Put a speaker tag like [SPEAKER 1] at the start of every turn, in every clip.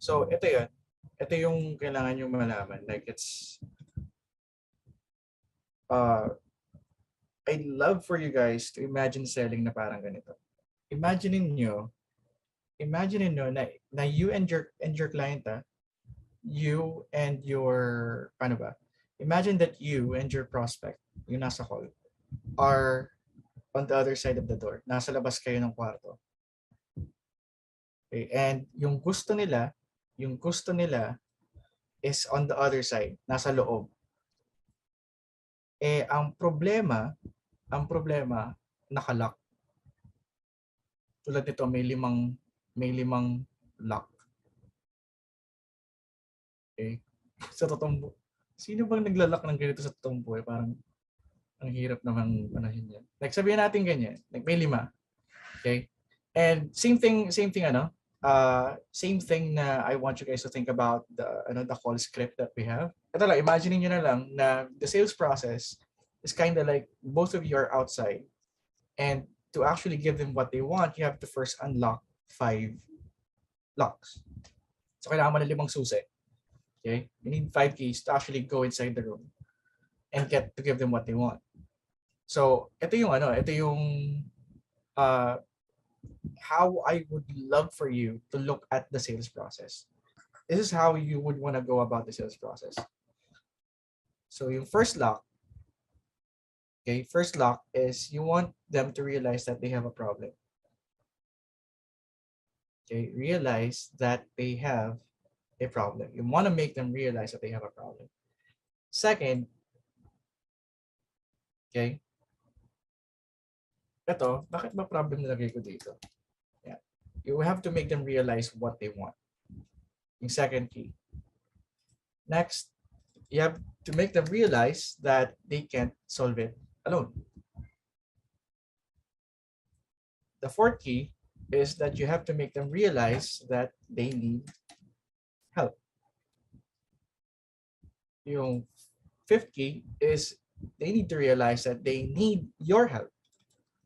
[SPEAKER 1] So, ito yun. Ito yung kailangan nyo malaman. Like, it's, I'd love for you guys to imagine selling na parang ganito. Imagine nyo na you and your client, you and your, paano ba? Imagine that you and your prospect, yung nasa call, are on the other side of the door. Nasa labas kayo ng kwarto. Okay? And yung gusto nila is on the other side, nasa loob. Eh, ang problema, nakalock. Tulad nito, may limang lock. Okay? Sa totoong sino bang naglalak ng ganito sa totoong buhay? Parang ang hirap naman panahin yan. Like sabihin natin ganyan, like may 5. Okay? And same thing same thing na I want you guys to think about the call script that we have. Ito lang, imagine niyo na lang na the sales process is kind of like both of you are outside, and to actually give them what they want, you have to first unlock 5 locks. So kailangan mo na 5 susi. Okay? You need 5 keys to actually go inside the room and get to give them what they want. So ito yung how I would love for you to look at the sales process. This is how you would want to go about the sales process. So yung first lock is you want them to realize that they have a problem. Okay, realize that they have a problem. You want to make them realize that they have a problem. Second, okay, ito, bakit ba problem nilagay ko dito? Yeah. You have to make them realize what they want. Yung second key. Next, you have to make them realize that they can't solve it alone. The fourth key is that you have to make them realize that they need help. Yung fifth key is they need to realize that they need your help.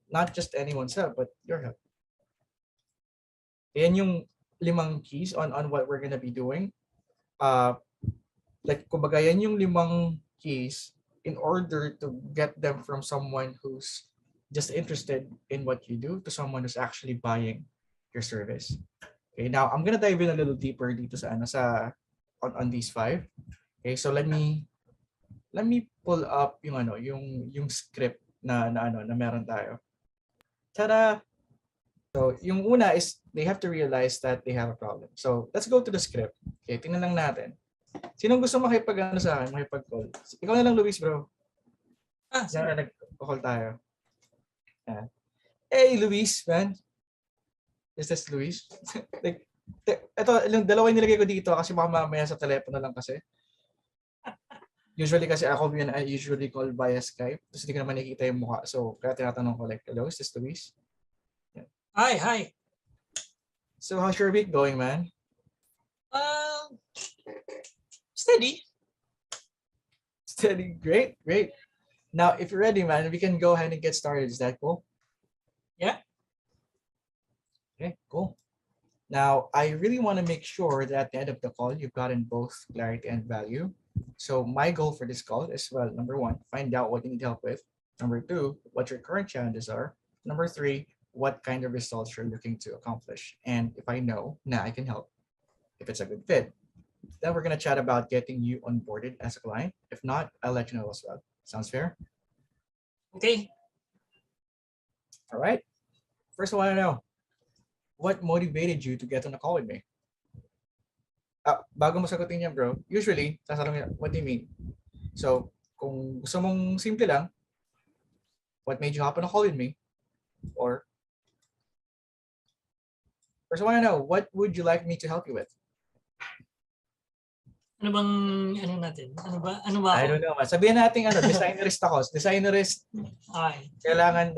[SPEAKER 1] Not just anyone's help, but your help. Yan yung 5 keys on what we're gonna be doing. Like, kumbaga, yan yung 5 keys in order to get them from someone who's just interested in what you do to someone who's actually buying your service. Okay, now I'm gonna dive in a little deeper dito sa on these 5. Okay, so let me pull up yung script na meron tayo. Tada! So yung una is they have to realize that they have a problem. So let's go to the script. Okay, tingnan lang natin. Sinong gusto makipag-call sa akin? Makipag-call. Ikaw na lang, Luis, bro. Diyan nag-call tayo. Hey, Luis, man. Is this Luis? Like, ito, yung dalawa yung nilagay ko dito kasi baka mamaya sa telepono lang kasi. Usually kasi ako yun, I usually call via Skype. Tapos hindi ko naman nakikita yung mukha. So, kaya tinatanong ko like, hello, is this Luis? Yeah.
[SPEAKER 2] Hi.
[SPEAKER 1] So, how's your week going, man?
[SPEAKER 2] Steady.
[SPEAKER 1] Great. Now, if you're ready, man, we can go ahead and get started. Is that cool?
[SPEAKER 2] Yeah.
[SPEAKER 1] Okay, cool. Now, I really want to make sure that at the end of the call, you've gotten both clarity and value. So my goal for this call is, well, number 1, find out what you need help with. Number 2, what your current challenges are. Number 3, what kind of results you're looking to accomplish. And if I know, I can help. If it's a good fit, then we're going to chat about getting you onboarded as a client. If not, I'll let you know as well. Sounds fair?
[SPEAKER 2] Okay.
[SPEAKER 1] All right. First, I want to know, what motivated you to get on a call with me? Bago mo sagutin yan, bro, usually, sasabihin, what do you mean? So, kung gusto mong simple lang, what made you hop on a call with me? Or, first, I want to know, what would you like me to help you with?
[SPEAKER 2] Ano bang, natin? Ano ba ako?
[SPEAKER 1] I don't know. Sabihin natin, designerist ako. Designerist,
[SPEAKER 2] Ay.
[SPEAKER 1] kailangan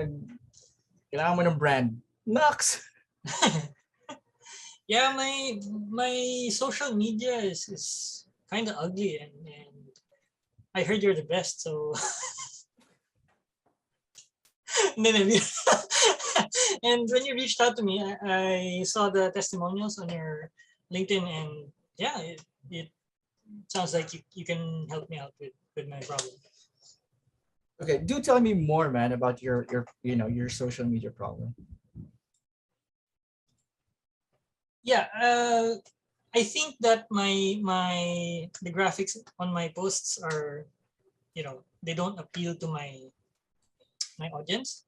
[SPEAKER 1] mo ng brand. Nox!
[SPEAKER 2] Yeah, my social media is kind of ugly, and I heard you're the best, so and when you reached out to me, I saw the testimonials on your LinkedIn, and yeah, it sounds like you can help me out with my problem.
[SPEAKER 1] Okay, do tell me more, man, about your your social media problem.
[SPEAKER 2] Yeah, I think that the graphics on my posts are, they don't appeal to my audience,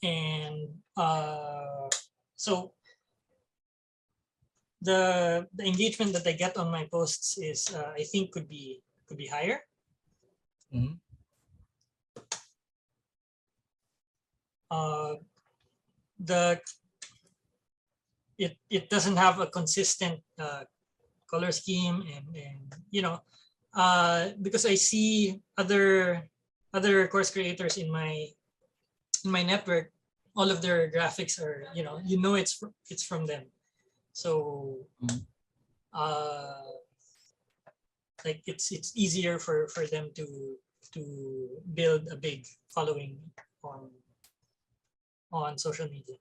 [SPEAKER 2] and so the engagement that I get on my posts is, I think, could be higher.
[SPEAKER 1] Mhm.
[SPEAKER 2] Uh, the it doesn't have a consistent color scheme, and because I see other course creators in my network, all of their graphics are, it's from them. So
[SPEAKER 1] Mhm.
[SPEAKER 2] uh like it's easier for them to build a big following on social media.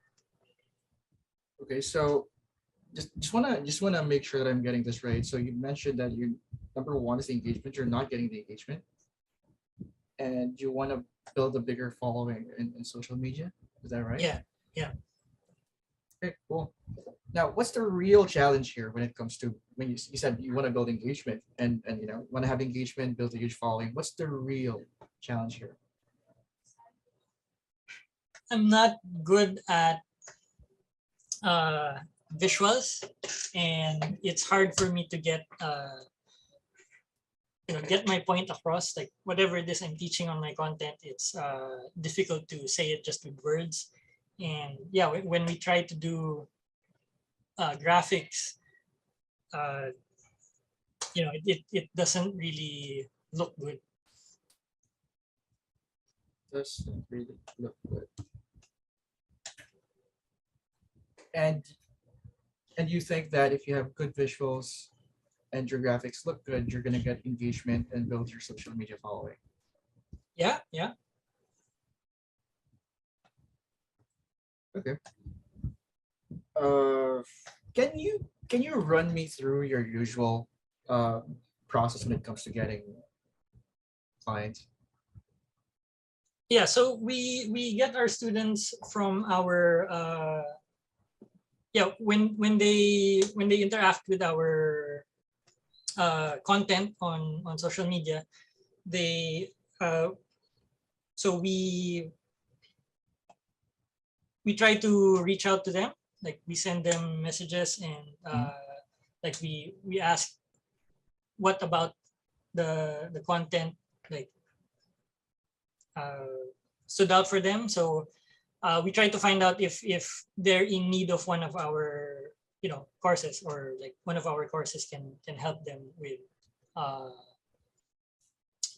[SPEAKER 1] Okay, so just wanna make sure that I'm getting this right. So you mentioned that you number one is the engagement. You're not getting the engagement, and you want to build a bigger following in social media. Is that right?
[SPEAKER 2] Yeah, yeah.
[SPEAKER 1] Okay, cool. Now, what's the real challenge here when it comes to when you said you want to build engagement and want to have engagement, build a huge following? What's the real challenge here?
[SPEAKER 2] I'm not good at uh visuals, and it's hard for me to get my point across. Like whatever it is I'm teaching on my content, it's difficult to say it just with words. And yeah, when we try to do graphics, uh, it doesn't really look good.
[SPEAKER 1] Doesn't really look good. And and you think that if you have good visuals and your graphics look good, you're gonna get engagement and build your social media following.
[SPEAKER 2] Yeah, yeah.
[SPEAKER 1] Okay. Uh, can you run me through your usual uh process when it comes to getting clients?
[SPEAKER 2] Yeah, so we get our students from our when they interact with our content on social media. They so we try to reach out to them. Like we send them messages, and
[SPEAKER 1] Mhm.
[SPEAKER 2] like we ask what about the content, like uh, stood out for them. So we try to find out if they're in need of one of our courses, or like one of our courses can help them uh,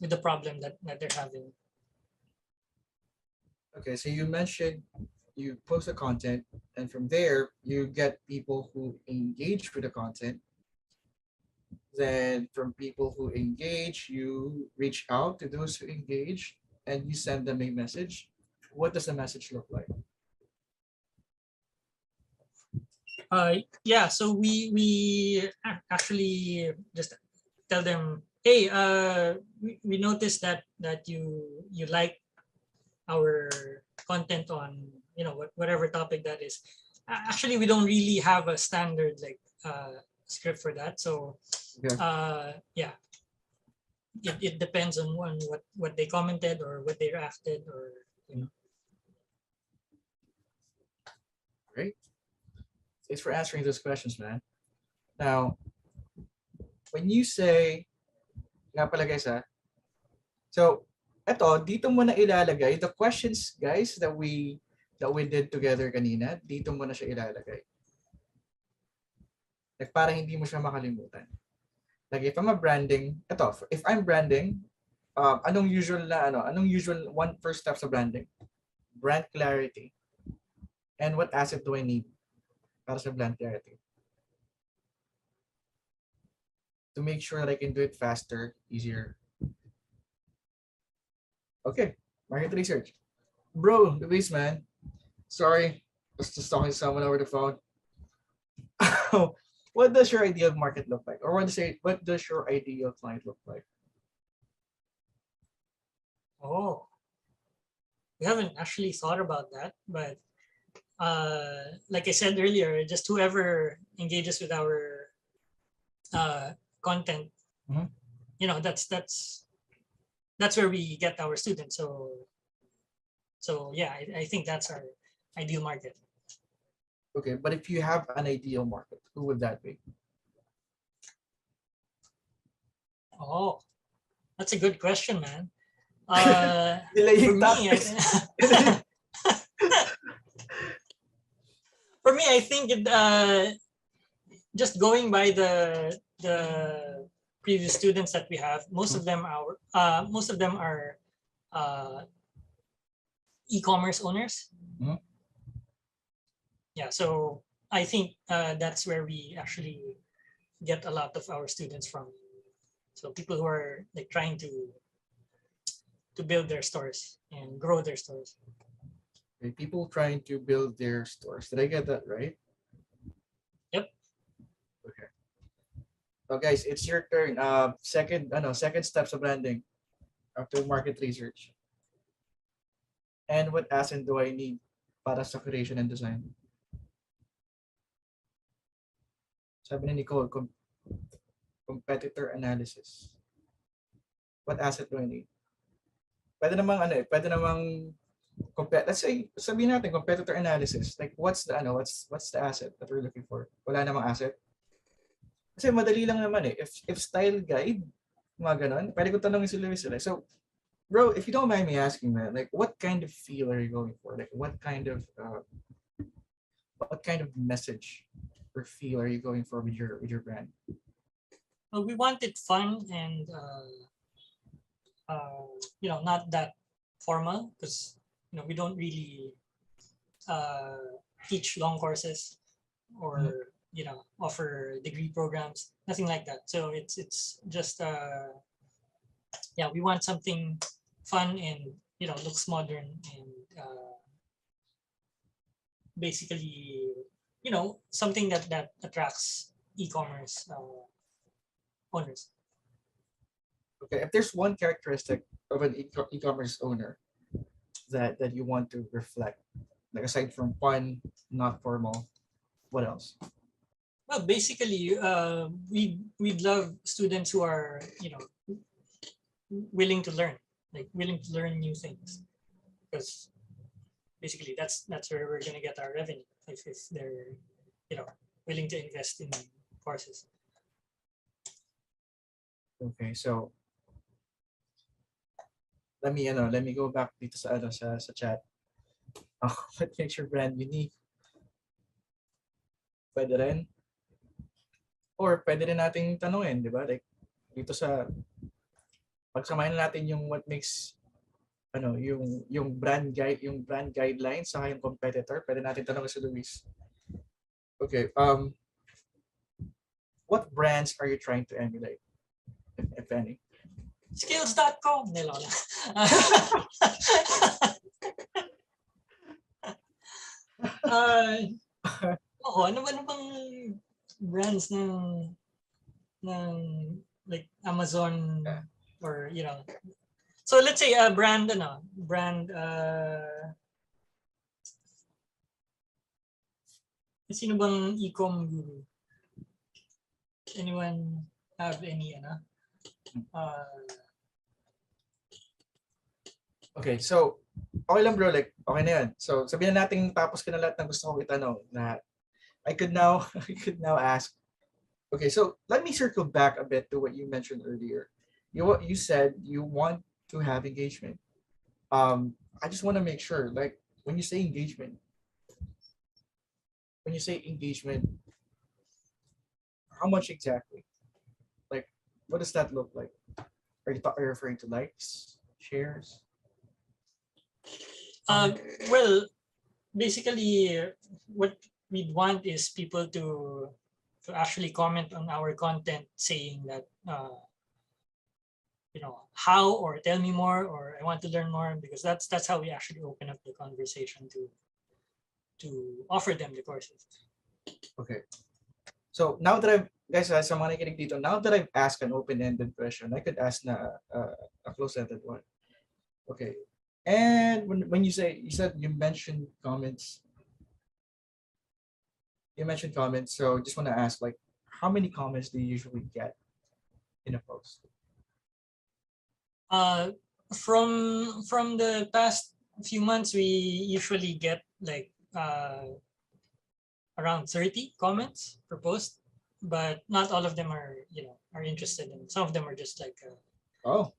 [SPEAKER 2] with the problem that they're having.
[SPEAKER 1] Okay, so you mentioned you post the content, and from there you get people who engage with the content. Then from people who engage, you reach out to those who engage, and you send them a message. What does the message look like?
[SPEAKER 2] Yeah, so we actually just tell them, hey, we noticed that you like our content on whatever topic that is. Actually, we don't really have a standard like script for that. So
[SPEAKER 1] Okay,
[SPEAKER 2] yeah, it depends on what they commented or what they reacted, or you know.
[SPEAKER 1] great. Thanks for answering those questions, man. Now, when you say, nga pala guys so eto, dito mo na ilalagay the questions, guys, that we did together kanina. Dito mo na siya ilalagay. Like, para hindi mo siya makalimutan. Like, if I'm a branding, if I'm branding, anong usual one first step sa branding? Brand clarity. And what asset do I need para sa brand clarity? To make sure that I can do it faster, easier. Okay, market research. Bro, Luis, man. Sorry. just talking to someone over the phone. What does your ideal market look like? Or what does your ideal client look like?
[SPEAKER 2] Oh, we haven't actually thought about that, but like I said earlier, just whoever engages with our content,
[SPEAKER 1] Mhm.
[SPEAKER 2] that's where we get our students. So yeah, I think that's our ideal market.
[SPEAKER 1] Okay, but if you have an ideal market, who would that be?
[SPEAKER 2] Oh, that's a good question, man. For
[SPEAKER 1] Delaying
[SPEAKER 2] me,
[SPEAKER 1] tactics.
[SPEAKER 2] for me, I think just going by the previous students that we have, most of them are uh, e-commerce owners.
[SPEAKER 1] Mhm.
[SPEAKER 2] Yeah, so I think that's where we actually get a lot of our students from. So people who are like trying to build their stores and grow their stores.
[SPEAKER 1] Okay, people trying to build their stores. Did I get that right?
[SPEAKER 2] Yep.
[SPEAKER 1] Okay. So guys, it's your turn. Second steps of branding after market research. And what asset do I need para sa creation and design? Sabi ni Nicole, competitor analysis. What asset do I need? Pwede namang pwede namang let's say sabihin natin competitor analysis. Like what's the asset that we're looking for? Wala namang asset. Kasi madali lang naman eh. If style guide, mga ganon, pwede ko tanongin si Luis sila. So, bro, if you don't mind me asking, man, like what kind of feel are you going for? Like what kind of message or feel are you going for with your brand?
[SPEAKER 2] Well, we want it fun and not that formal because we don't really teach long courses or offer degree programs, nothing like that. So it's just we want something fun and looks modern and basically something that attracts e-commerce owners.
[SPEAKER 1] Okay, if there's one characteristic of an e-commerce owner that you want to reflect, like aside from fun, not formal, what else?
[SPEAKER 2] Well, basically, we'd love students who are willing to learn, like willing to learn new things, because basically that's where we're gonna get our revenue if they're willing to invest in courses.
[SPEAKER 1] Okay, so let me go back dito sa chat. What makes your brand unique? Pwede rin. Or pwede rin nating tanungin, di ba? Like, dito pagsamahin natin yung what makes, yung brand guidelines sa yung competitor, pwede natin tanongin si Luis. Okay, what brands are you trying to emulate, if any?
[SPEAKER 2] Skills.com. Ano bang brands ng like Amazon or so let's say a brand sino bang e-com guru? Anyone have any
[SPEAKER 1] Okay, so okay lang bro, like okay na yan. So sabihin na natin tapos ka na lahat ng gusto kong itanong na I could now ask. Okay, so let me circle back a bit to what you mentioned earlier. You said you want to have engagement. I just want to make sure, like when you say engagement, how much exactly? Like, what does that look like? Are you referring to likes, shares?
[SPEAKER 2] Well, basically, what we want is people to actually comment on our content, saying that how, or tell me more, or I want to learn more, because that's how we actually open up the conversation to offer them the courses.
[SPEAKER 1] Okay. So now that I've, guys, sa mga nakikinig dito, now that I've asked an open-ended question, I could ask na a close-ended one. Okay. And when you said you mentioned comments. You mentioned comments, so just want to ask, like, how many comments do you usually get in a post?
[SPEAKER 2] From the past few months, we usually get like around 30 comments per post, but not all of them are interested, and some of them are just like
[SPEAKER 1] Oh,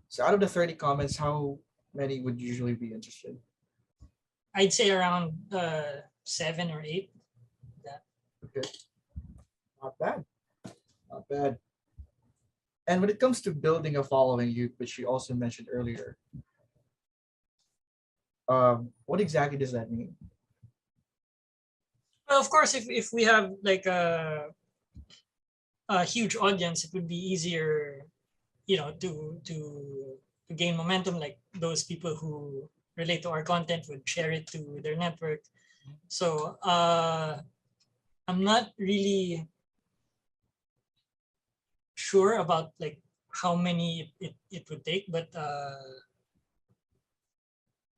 [SPEAKER 1] so out of the 30 comments, how many would usually be interested?
[SPEAKER 2] I'd say around 7 or 8.
[SPEAKER 1] Okay, not bad, not bad. And when it comes to building a following, which you also mentioned earlier, what exactly does that mean?
[SPEAKER 2] Well, of course, if we have like a huge audience, it would be easier, to gain momentum. Like those people who relate to our content would share it to their network. So I'm not really sure about like how many it would take, but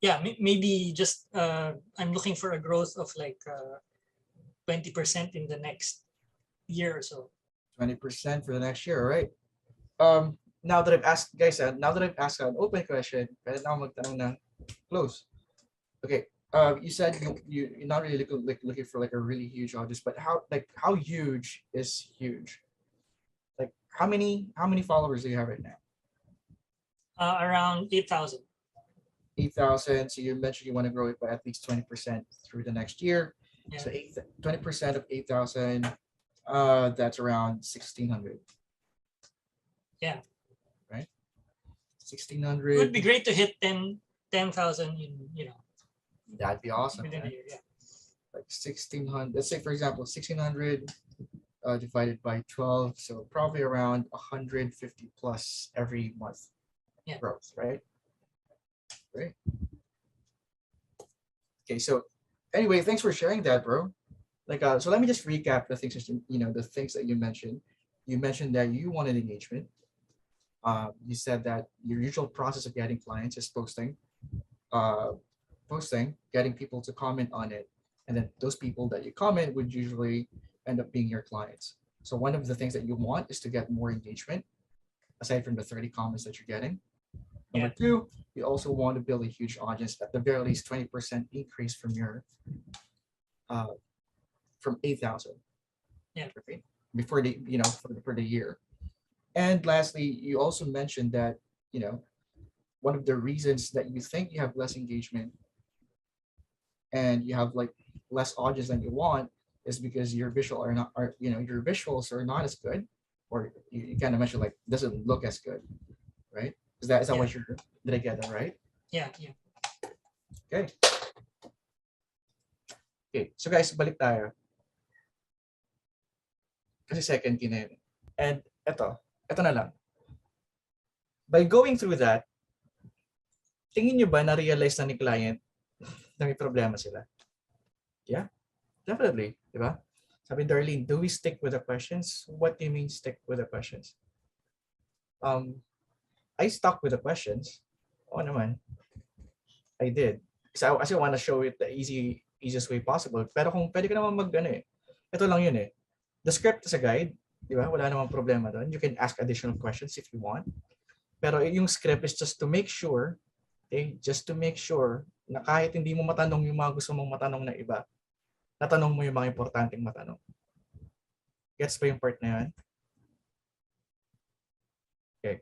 [SPEAKER 2] yeah, maybe just I'm looking for a growth of like 20% in the next year or so.
[SPEAKER 1] 20% for the next year, right? Now that I've asked, guys, now that I've asked an open question, pwede na ako magtanong na close. Okay. You said you're not really looking for like a really huge audience, but how huge is huge? Like how many followers do you have right now?
[SPEAKER 2] Around 8,000.
[SPEAKER 1] 8,000. So you mentioned you want to grow it by at least 20% through the next year.
[SPEAKER 2] Yeah.
[SPEAKER 1] So 20% of 8,000, that's around 1,600.
[SPEAKER 2] Yeah.
[SPEAKER 1] Right.
[SPEAKER 2] It
[SPEAKER 1] 1,600.
[SPEAKER 2] would be great to hit 10,000 in
[SPEAKER 1] That'd be awesome.
[SPEAKER 2] within a
[SPEAKER 1] Man.
[SPEAKER 2] year. Yeah.
[SPEAKER 1] Like 1,600. Let's say, for example, 1,600 divided by 12, so probably around 150 plus every month.
[SPEAKER 2] Yeah.
[SPEAKER 1] Growth, right? Great. Okay, so anyway, thanks for sharing that, bro. Like, so let me just recap the things that the things that you mentioned. You mentioned that you wanted engagement. You said that your usual process of getting clients is posting, getting people to comment on it, and then those people that you comment would usually end up being your clients. So one of the things that you want is to get more engagement, aside from the 30 comments that you're getting. Number two, you also want to build a huge audience, at the very least 20% increase from your from 8,000.
[SPEAKER 2] Yeah.
[SPEAKER 1] Right? Before the for the year. And lastly, you also mentioned that one of the reasons that you think you have less engagement and you have like less audience than you want is because your your visuals are not as good, or you kind of mentioned like doesn't look as good, right? Is that what did I get that right?
[SPEAKER 2] Yeah.
[SPEAKER 1] Okay. Okay, so guys, balik tayo. Kasi second key na yun. And ito na lang. By going through that, tingin nyo ba na-realize na ni client na may problema sila? Yeah, definitely. Diba? Sabi Darlene, do we stick with the questions? What do you mean stick with the questions? I stuck with the questions. Oo naman. I did. Kasi I want to show it the easiest way possible. Pero kung pwede ka naman ito lang yun eh. The script is a guide, di ba? Wala namang problema doon. You can ask additional questions if you want. Pero yung script is just to make sure, na kahit hindi mo matanong yung mga gusto mong matanong na iba, natanong mo yung mga importanteng matanong. Gets ba yung part na yan? Okay.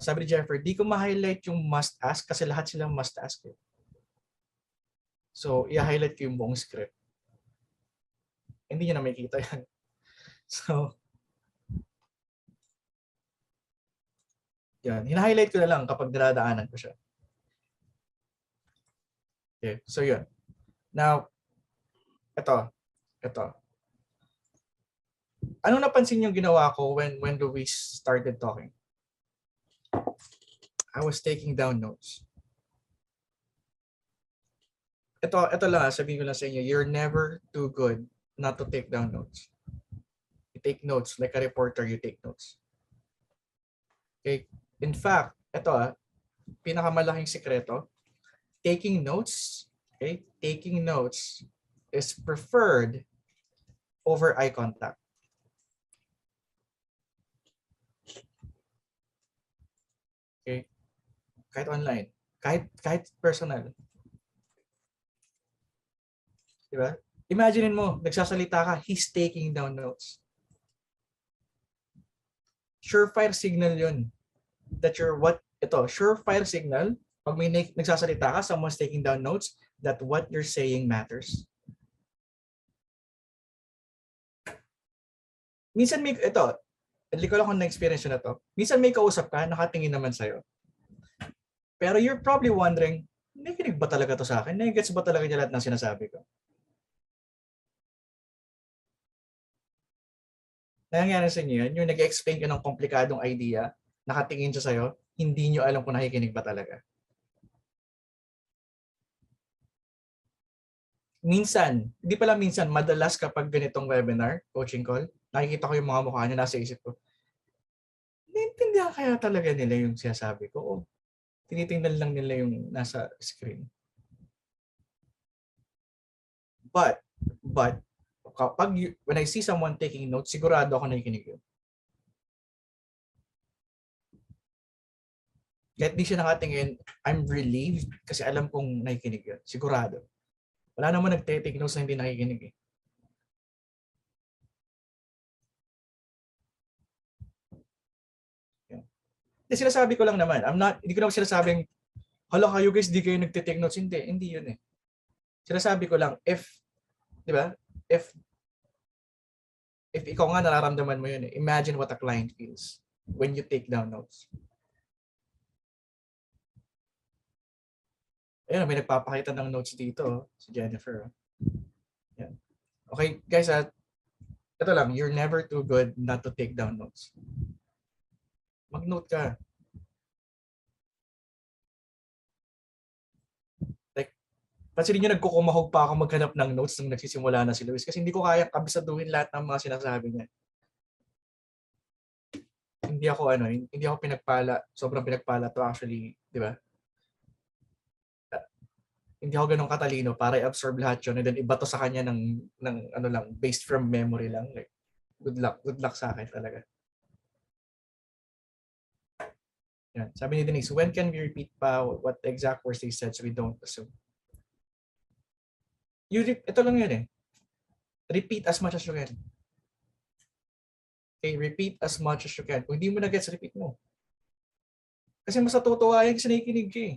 [SPEAKER 1] Sabi ni Jeffer, di ko ma-highlight yung must ask kasi lahat silang must ask. Eh. So, i-highlight ko yung buong script. Hindi nyo na makikita yan. So, yan. Hina-highlight ko na lang kapag niladaanan ko siya. Okay, so yun. Now, ito. Ano napansin yung ginawa ko when we started talking? I was taking down notes. ito lang, sabihin ko lang sa inyo, you're never too good not to take down notes. You take notes, like a reporter, you take notes. Okay? In fact, ito pinakamalaking sikreto, taking notes, okay? Taking notes is preferred over eye contact. Okay? Kahit online, kahit personal. Diba? Imagine mo, nagsasalita ka, he's taking down notes. Surefire signal yun. That you're surefire signal, pag may nagsasalita ka, someone's taking down notes, that what you're saying matters. Minsan hindi ko lang kung na-experience na to. Minsan may kausap ka, nakatingin naman sa'yo. Pero you're probably wondering, nakikinig ba talaga to sa akin? Nagigets ba talaga niya lahat ng sinasabi ko? Nangyayari sa inyo yun, yung nag-explain ka ng komplikadong idea, nakatingin siya sa'yo, hindi nyo alam kung nakikinig ba talaga. Minsan, hindi pala minsan, madalas kapag ganitong webinar, coaching call, nakikita ko yung mga mukha niya, nasa isip ko, naiintindihan kaya talaga nila yung sinasabi ko? O tinitingnan lang nila yung nasa screen? But, when I see someone taking notes, sigurado ako nakikinig yun. Kahit di siya nakatingin, I'm relieved kasi alam kong nakikinig yun. Sigurado. Wala naman nagte-take notes na hindi nakikinig eh. Sinasabi ko lang naman, hindi ko naman sinasabing, hala kayo guys, di kayo nagte-take notes. Hindi yun eh. Sinasabi ko lang, di ba? If ikaw nga nararamdaman mo yun eh, imagine what a client feels when you take down notes. Ayun, may nagpapakita ng notes dito, si Jennifer. Yan. Okay, guys, ito lang, you're never too good not to take down notes. Mag-note ka. Like, pansinin nyo, nagkukumahog pa ako maghanap ng notes nung nagsisimula na si Luis kasi hindi ko kaya kabisaduhin lahat ng mga sinasabi niya. Hindi ako pinagpala, sobrang pinagpala to actually, di ba? Hindi ako ganun katalino para i-absorb lahat yun and then ibato sa kanya ng ano lang, based from memory lang. Like, good luck sa akin talaga. Yan. Sabi ni Denise, when can we repeat pa what the exact words they said so we don't assume? Ito lang yun eh. Repeat as much as you can. Okay, repeat as much as you can. Kung hindi mo na-gets, repeat mo. Kasi mas natutuwa yan kasi nakikinig ka eh.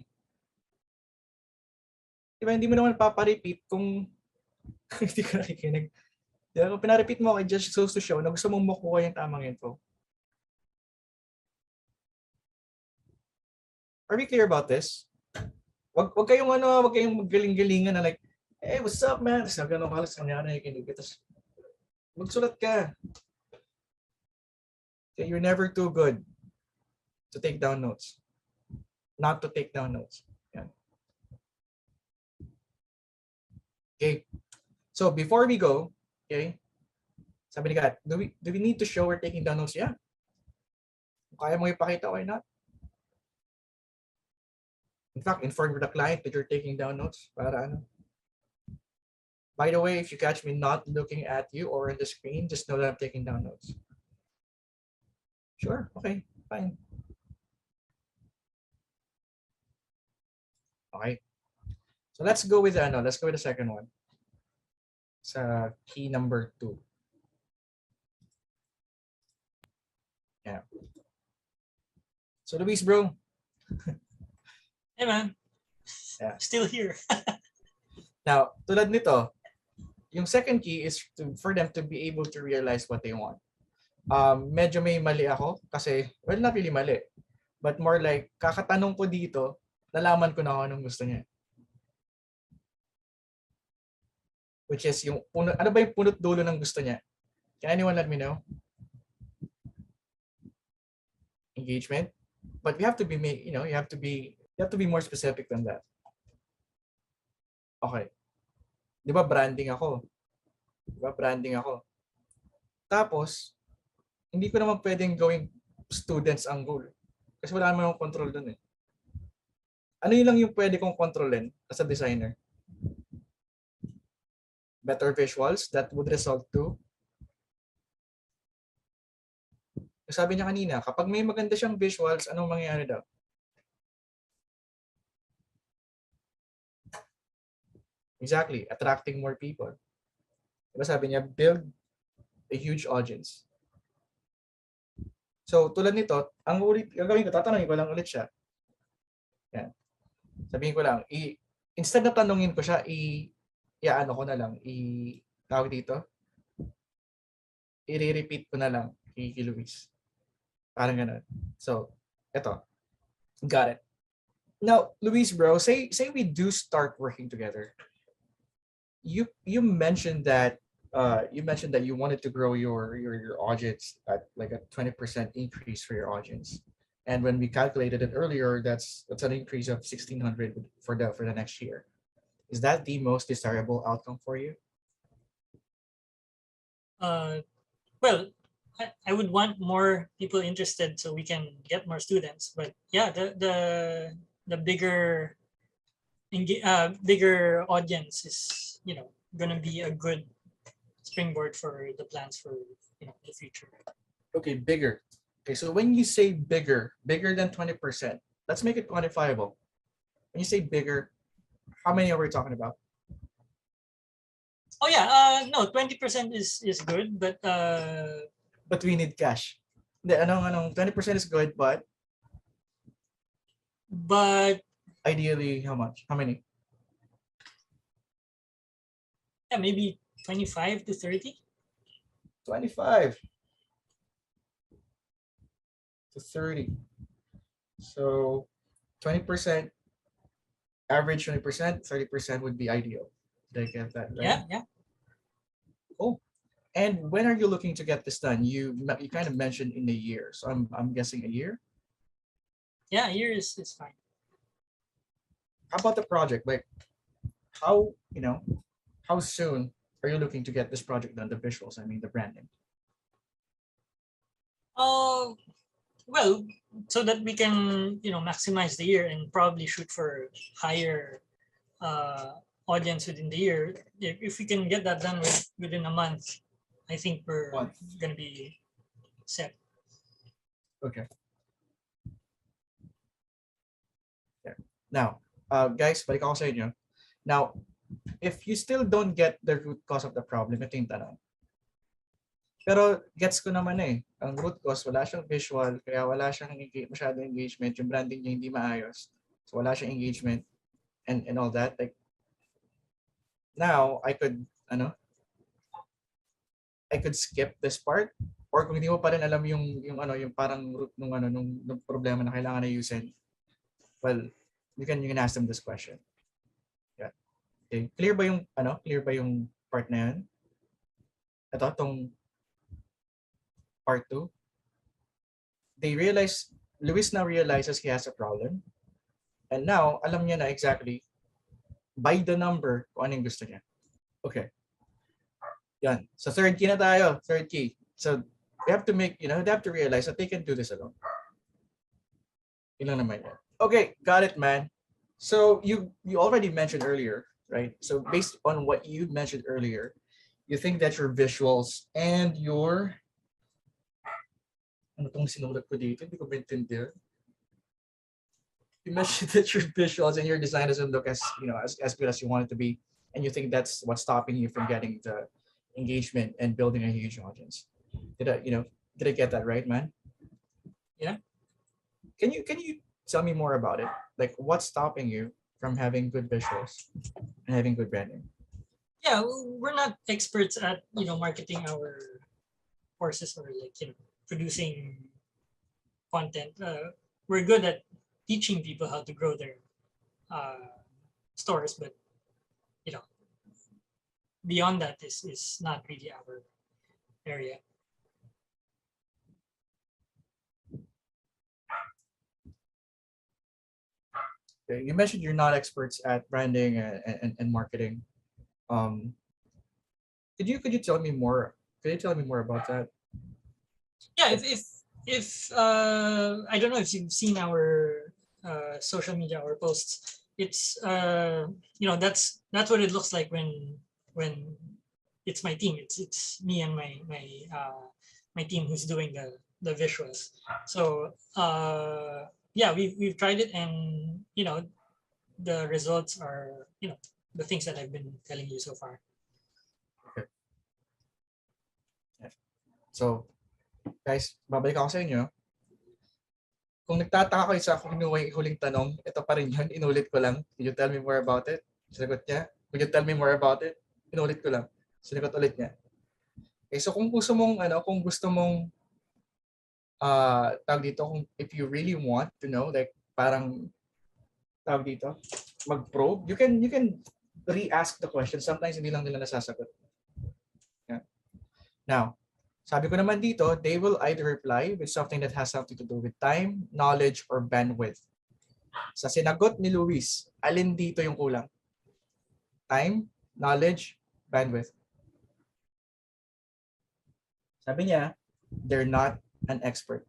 [SPEAKER 1] Diba, hindi mo naman paparepeat kung hindi ka nakikinig. Diba, kung pinarepeat mo kay just goes to show na gusto mong makuha yung tamang info. Are we clear about this? Wag kayong magaling-galingan na like, hey, what's up, man? Tapos gano'n kalas kanya nakikinig. Tapos magsulat ka. Okay, you're never too good to take down notes. Not to take down notes. Yan. Okay. So before we go, okay, sabi ni Kat, do we need to show we're taking down notes? Yeah. Kung kaya mo ipakita, why not? In fact, inform the client that you're taking down notes para ano. By the way, if you catch me not looking at you or on the screen, just know that I'm taking down notes. Sure, okay, fine. Okay. So let's go with the second one. Sa key number 2. Yeah. So Luis, bro.
[SPEAKER 2] Hey man.
[SPEAKER 1] Yeah.
[SPEAKER 2] Still here.
[SPEAKER 1] Now, tulad nito, yung second key is for them to be able to realize what they want. Medyo may mali ako kasi, well, not really mali. But more like, kakatanong ko dito, nalaman ko na ako anong gusto niya. Which is yung ano ba yung punot dulo ng gusto niya? Can anyone let me know? Engagement. But we have to be, you have to be more specific than that. Okay. Di ba branding ako? Di ba branding ako? Tapos, hindi ko naman pwedeng gawing students ang goal. Kasi wala naman akong control dun eh. Ano yun lang yung pwede kong kontrolin as a designer? Better visuals that would result to, sabi niya kanina, kapag may maganda siyang visuals, anong mangyayari daw? Exactly, attracting more people. Diba sabi niya, build a huge audience. So tulad nito, ang ulit, gagawin ko, tatanungin ko lang ulit siya. Yan. Sabihin ko lang, instead na tanungin ko siya, i-ano ko na lang, tawag dito, i-repeat ko na lang kay Luis. Parang ganun. So, eto. Got it. Now, Luis, bro, say we do start working together. You mentioned that you wanted to grow your audience at like a 20% increase for your audience. And when we calculated it earlier, that's an increase of 1,600 for the next year. Is that the most desirable outcome for you?
[SPEAKER 2] Well, I would want more people interested so we can get more students. But yeah, the bigger bigger audience is gonna be a good springboard for the plans for the future.
[SPEAKER 1] Okay, bigger. Okay, so when you say bigger than 20%, let's make it quantifiable. When you say bigger, how many are we talking about?
[SPEAKER 2] Oh yeah, no, 20% is good, but
[SPEAKER 1] we need cash. Hindi, anong 20% is good, but ideally, how much? How many?
[SPEAKER 2] Yeah, maybe 25 to 30.
[SPEAKER 1] 25 to 30. So 20%, average 20%, 30% would be ideal. Did I get that right?
[SPEAKER 2] Yeah.
[SPEAKER 1] Cool. And when are you looking to get this done? You kind of mentioned in a year, so I'm guessing a year.
[SPEAKER 2] Yeah, a year is fine.
[SPEAKER 1] How about the project? Like, how soon are you looking to get this project done? The visuals, I mean, the branding.
[SPEAKER 2] Well, so that we can maximize the year and probably shoot for higher audience within the year. If we can get that done within a month, I think we're gonna be set.
[SPEAKER 1] Okay. Yeah. Now, guys, balik ako sa inyo. Now, if you still don't get the root cause of the problem, ito yung tanong. Pero gets ko naman eh. Ang root cause, wala siyang visual, kaya wala siyang masyadong engagement. Yung branding niya hindi maayos. So wala siyang engagement and all that. Like, now, I could skip this part. Or kung hindi mo pa rin alam yung parang root nung problema na kailangan ayusin, well, you can ask them this question. Yeah. Okay. Clear ba yung part na yan? Ito, tong part 2. Luis now realizes he has a problem. And now, alam niya na exactly by the number kung anong gusto niya. Okay. Yan. So third key na tayo. Third key. So they have to they have to realize that they can do this alone. Yun lang naman yan. Okay, got it, man. So you already mentioned earlier, right? So based on what you mentioned earlier, you think that your visuals and your ano tong sinulat ko dito? Hindi ko ba intindihan? You mentioned that your visuals and your design doesn't look as good as you want it to be, and you think that's what's stopping you from getting the engagement and building a huge audience. Did I get that right, man?
[SPEAKER 2] Yeah.
[SPEAKER 1] Can you tell me more about it? Like, what's stopping you from having good visuals and having good branding?
[SPEAKER 2] Yeah, we're not experts at marketing our courses or producing content. We're good at teaching people how to grow their stores, but beyond that is not really our area.
[SPEAKER 1] You mentioned you're not experts at branding and marketing. Um, could you tell me more? Could you tell me more about that?
[SPEAKER 2] Yeah, if I don't know if you've seen our social media or posts, it's that's what it looks like when it's my team. It's me and my team who's doing the visuals. So yeah, we've tried it, and the results are the things that I've been telling you so far.
[SPEAKER 1] So, guys, babalik ako sa inyo. Kung nagtataka kayo sa kung ano yung huling tanong, ito pa rin yun. Inulit ko lang. Could you tell me more about it? Sinagot niya. Could you tell me more about it? Inulit ko lang. Sinagot ulit niya. Okay, so kung gusto mong tawag dito, kung if you really want to know, like parang tawag dito, mag-probe, you can re-ask the question. Sometimes hindi lang nila nasasagot. Yeah. Now, sabi ko naman dito, they will either reply with something that has something to do with time, knowledge, or bandwidth. Sa sinagot ni Luis, alin dito yung kulang? Time, knowledge, bandwidth. Sabi niya, they're not an expert.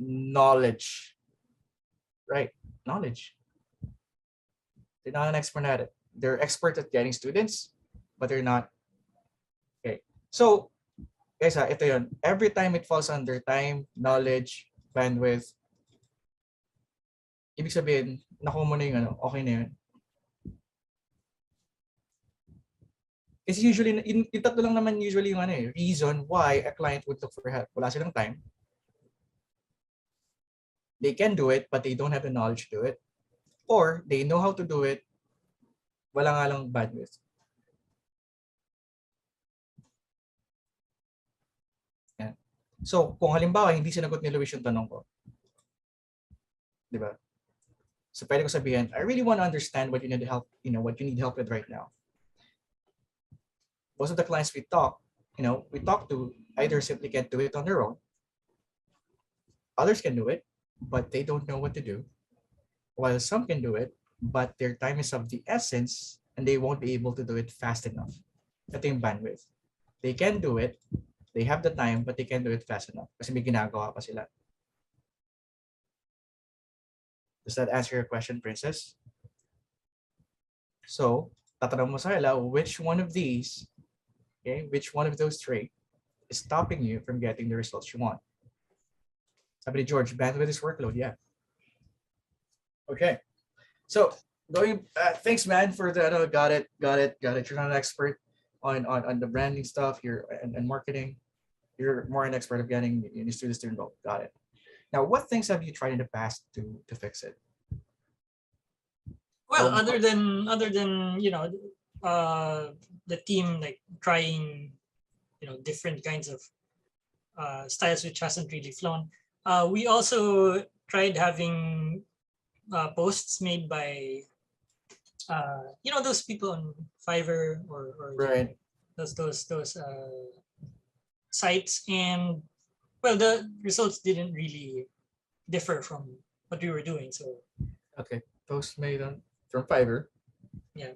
[SPEAKER 1] Knowledge. Right, knowledge. They're not an expert at it. They're expert at getting students, but they're not. Okay. So, guys, ito yun. Every time it falls under time, knowledge, bandwidth, ibig sabihin, nakuha mo na yung okay na yun. Kasi usually, yung tatlo lang naman usually yung reason why a client would look for help. Wala silang time. They can do it, but they don't have the knowledge to do it. Or they know how to do it, wala nga lang bandwidth. Yan. So, kung halimbawa, hindi sinagot ni Luis yung tanong ko, di ba? So, pwede ko sabihin, I really want to understand what you need help, what you need help with right now. Most of the clients we talk to either simply can't do it on their own. Others can do it, but they don't know what to do. While some can do it, but their time is of the essence and they won't be able to do it fast enough. Ito yung bandwidth. They can do it, they have the time, but they can't do it fast enough kasi may ginagawa pa sila. Does that answer your question, Princess? So, tatanong mo sa kanila, which one of these, okay, which one of those three is stopping you from getting the results you want? Sabi ni George, bandwidth is workload, yeah. Okay, so going, thanks man for the, got it. You're not an expert on the branding stuff, and marketing. You're more an expert of getting students to involved. Got it. Now, what things have you tried in the past to fix it?
[SPEAKER 2] Well, other than the team like trying different kinds of styles which hasn't really flown, we also tried having posts made by those people on Fiverr or
[SPEAKER 1] Right.
[SPEAKER 2] those sites, and well, the results didn't really differ from what we were doing. So
[SPEAKER 1] Okay, posts made from Fiverr.
[SPEAKER 2] Yeah.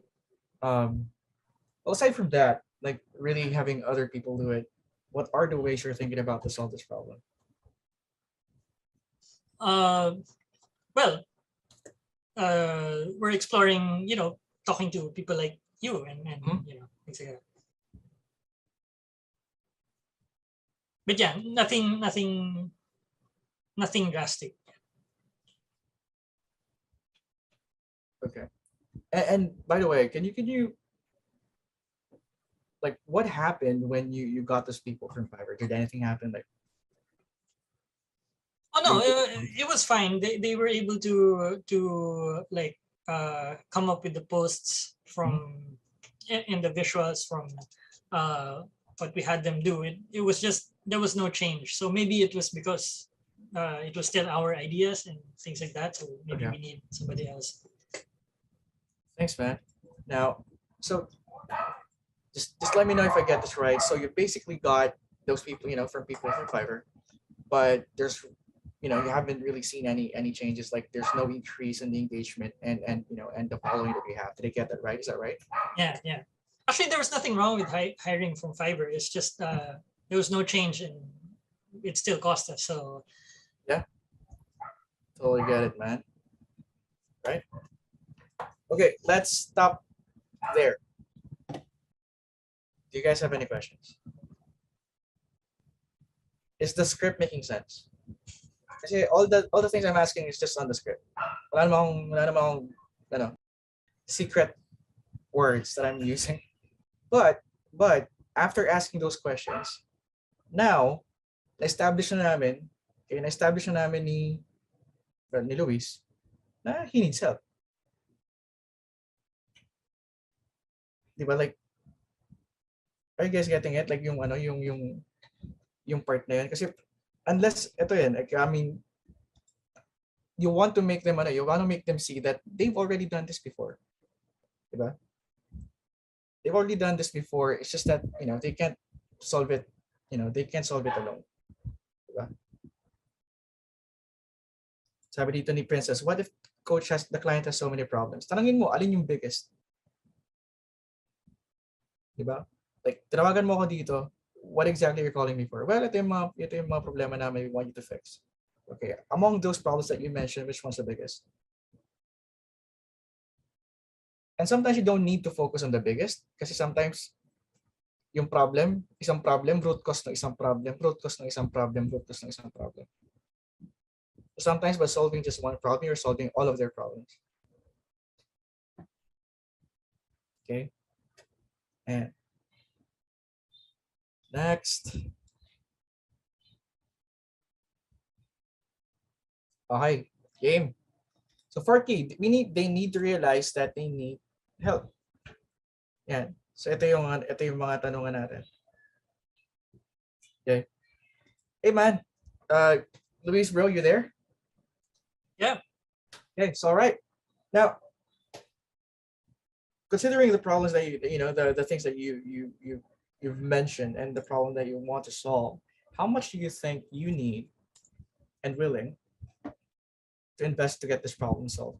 [SPEAKER 1] Well, aside from that, like really having other people do it, what are the ways you're thinking about to solve this problem?
[SPEAKER 2] Well, we're exploring, talking to people like you and things like that. But yeah, nothing drastic.
[SPEAKER 1] Okay. And by the way, can you like what happened when you got those people from Fiverr? Did anything happen? Like,
[SPEAKER 2] oh no, it was fine. They were able to like come up with the posts from and the visuals from what we had them do. It was just there was no change. So maybe it was because it was still our ideas and things like that. So maybe
[SPEAKER 1] Okay.
[SPEAKER 2] we need somebody else.
[SPEAKER 1] Thanks, man. Now, so just let me know if I get this right. So you basically got those people, from Fiverr, but there's you haven't really seen any changes, like there's no increase in the engagement and and the following that we have. Did I get that right? Is that right?
[SPEAKER 2] Yeah, yeah. Actually, there was nothing wrong with hiring from Fiverr. It's just there was no change, and it still cost us. So
[SPEAKER 1] Yeah, totally get it, man. Right? Okay, let's stop there. Do you guys have any questions? Is the script making sense? Kasi all the things I'm asking is just on the script. Wala namang ano, secret words that I'm using. But after asking those questions, now na-establish na namin, na-establish na namin ni Luis na he needs help. Di ba, like, are you guys getting it? Like yung yung part na yun. Kasi unless ito yan, like, I mean, you want to make them see that they've already done this before. Diba? They've already done this before. It's just that, they can't solve it, they can't solve it alone. Diba? Sabi dito ni Princess, what if the client has so many problems? Tanangin mo, alin yung biggest? Diba? Like, tinawagan mo ako dito, what exactly you're calling me for? Well, ito yung mga problema na we want you to fix. Okay, among those problems that you mentioned, which one's the biggest? And sometimes you don't need to focus on the biggest kasi sometimes yung problem, isang problem, root cause ng isang problem, root cause ng isang problem, root cause ng isang problem. So sometimes by solving just one problem, you're solving all of their problems. Okay. And next. Okay, game. So 4K, they need to realize that they need help. Yan. So ito yung mga tanungan natin. Okay. Hey man, Luis, bro, you there?
[SPEAKER 2] yeah.
[SPEAKER 1] Okay, it's all right. Now, considering the problems that the things that you've mentioned and the problem that you want to solve, how much do you think you need and willing to invest to get this problem solved?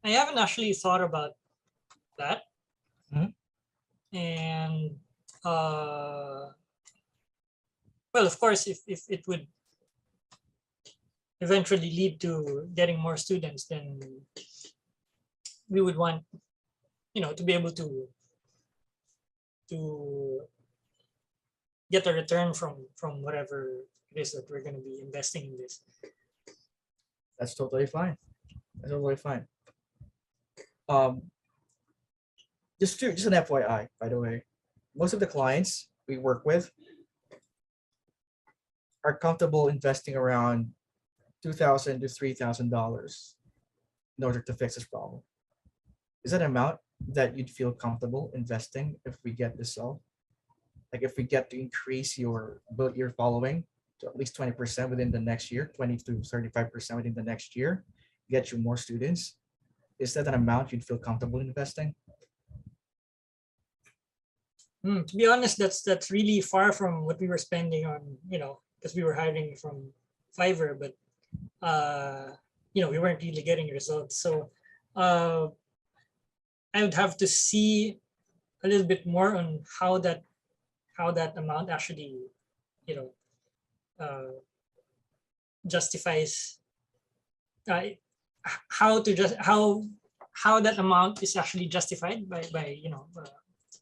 [SPEAKER 2] I haven't actually thought about that. And well, of course, if it would eventually lead to getting more students, then we would want, to be able to get a return from whatever it is that we're going to be investing in this.
[SPEAKER 1] That's totally fine. That's totally fine. Just an FYI, by the way, most of the clients we work with are comfortable investing around $2,000 to $3,000 in order to fix this problem. Is that an amount that you'd feel comfortable investing if we get this solved? Like if we get to increase your following to at least 20% within the next year, 20 to 35% within the next year, get you more students. Is that an amount you'd feel comfortable investing?
[SPEAKER 2] To be honest, that's really far from what we were spending on, because we were hiring from Fiverr, but we weren't really getting results. So I would have to see a little bit more on how that amount actually, justifies how that amount is actually justified by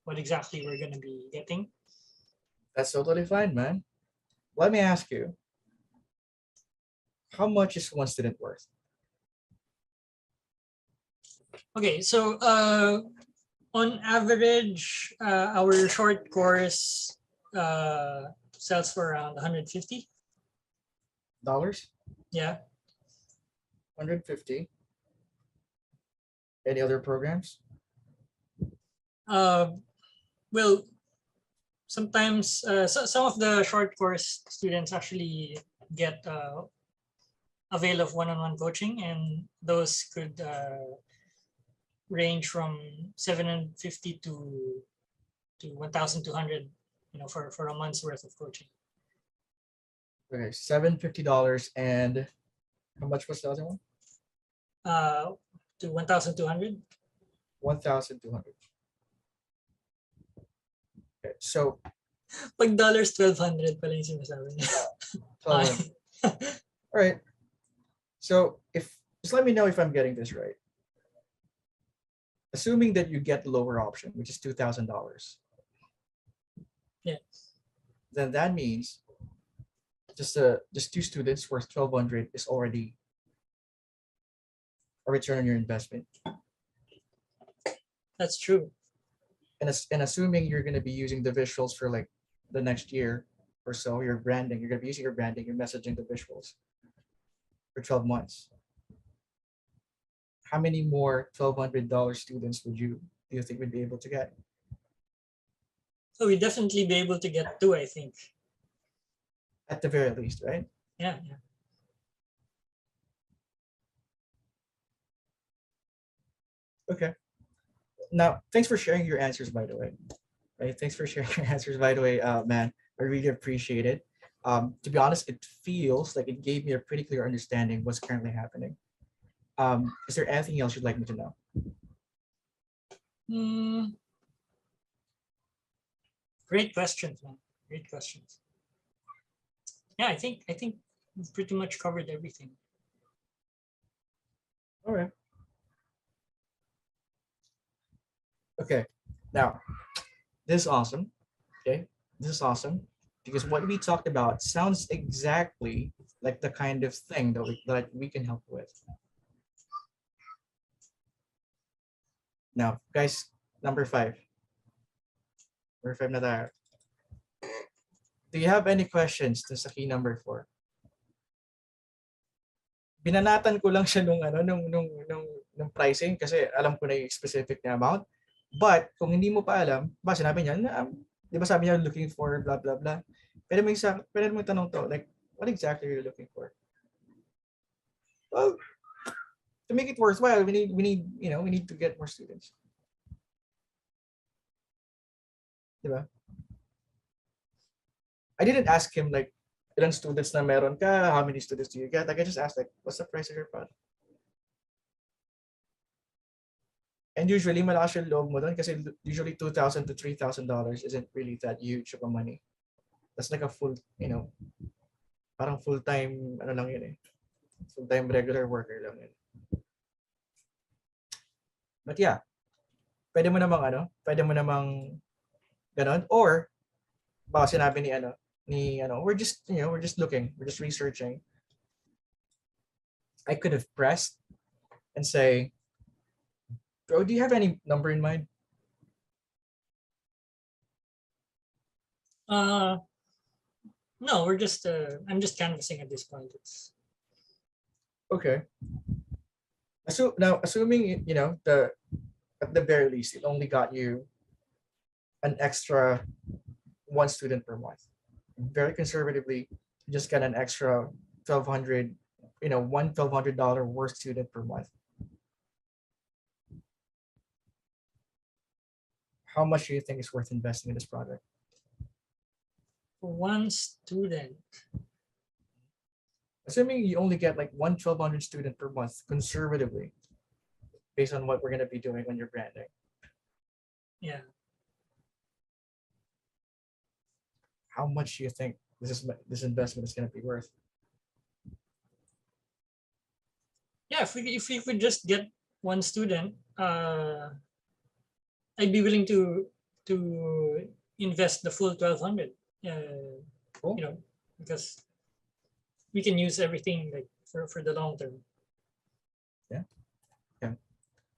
[SPEAKER 2] what exactly we're going to be getting.
[SPEAKER 1] That's totally fine, man. Let me ask you, how much is one student worth?
[SPEAKER 2] Okay, so on average, our short course sells for around $150. Yeah.
[SPEAKER 1] 150. Any other programs?
[SPEAKER 2] Well, sometimes some of the short course students actually get avail of one-on-one coaching, and those could range from $750 to to 1,200, for a month's worth of coaching.
[SPEAKER 1] Okay, $750, and how much was the other one?
[SPEAKER 2] To 1,200.
[SPEAKER 1] 1,200. Okay, so
[SPEAKER 2] Pag dollars 1,200 pala yung sinasabi niya.
[SPEAKER 1] 1200. All right. So just let me know if I'm getting this right. Assuming that you get the lower option, which is $2,000.
[SPEAKER 2] Yes.
[SPEAKER 1] Then that means just two students worth 1,200 is already a return on your investment.
[SPEAKER 2] That's true.
[SPEAKER 1] And assuming you're going to be using the visuals for like the next year or so, your branding, you're going to be using your branding, your messaging, the visuals for 12 months. How many more $1,200 students do you think we'd be able to get?
[SPEAKER 2] So we'd definitely be able to get 2, I think.
[SPEAKER 1] At the very least, right?
[SPEAKER 2] Yeah.
[SPEAKER 1] Okay. Now, thanks for sharing your answers, by the way. Right? Thanks for sharing your answers, by the way, man. I really appreciate it. To be honest, it feels like it gave me a pretty clear understanding what's currently happening. Is there anything else you'd like me to know?
[SPEAKER 2] Great questions, man. Great questions. Yeah, I think we've pretty much covered everything.
[SPEAKER 1] All right. Okay. Now, this is awesome. Okay. This is awesome because what we talked about sounds exactly like the kind of thing that we can help with. Now, guys, number 5. Number 5 na tayo. Do you have any questions to sa key number 4? Binanatan ko lang siya nung pricing kasi alam ko na yung specific na amount. But kung hindi mo pa alam, ba sinabi niya na di ba sabi niya looking for blah blah blah. Pwede mo tanong to, like what exactly are you looking for? Well, to make it worthwhile, we need to get more students. Diba? I didn't ask him like ilang students na meron ka, how many students do you get? Like I just asked like what's the price of your product? And usually malakas yung loob mo doon kasi usually $2,000 to $3,000 isn't really that huge of a money. That's like a full, parang full-time lang yun eh. Full-time regular worker lang yun. But yeah, pwede mo namang ganon, or baka sinabi we're just looking, we're just researching. I could have pressed and say, bro, do you have any number in mind?
[SPEAKER 2] No, I'm just canvassing at this point.
[SPEAKER 1] Okay. So now, assuming at the very least, it only got you an extra 1 student per month. Very conservatively, you just get an extra $1,200, $1,200 worth student per month. How much do you think is worth investing in this project?
[SPEAKER 2] For 1 student.
[SPEAKER 1] Assuming you only get like 1,200 student per month, conservatively, based on what we're going to be doing on your branding.
[SPEAKER 2] Yeah.
[SPEAKER 1] How much do you think this investment is going to be worth?
[SPEAKER 2] Yeah, if we could just get 1 student, I'd be willing to invest the full 1,200.
[SPEAKER 1] Cool.
[SPEAKER 2] Because we can use everything like for the long term.
[SPEAKER 1] Yeah.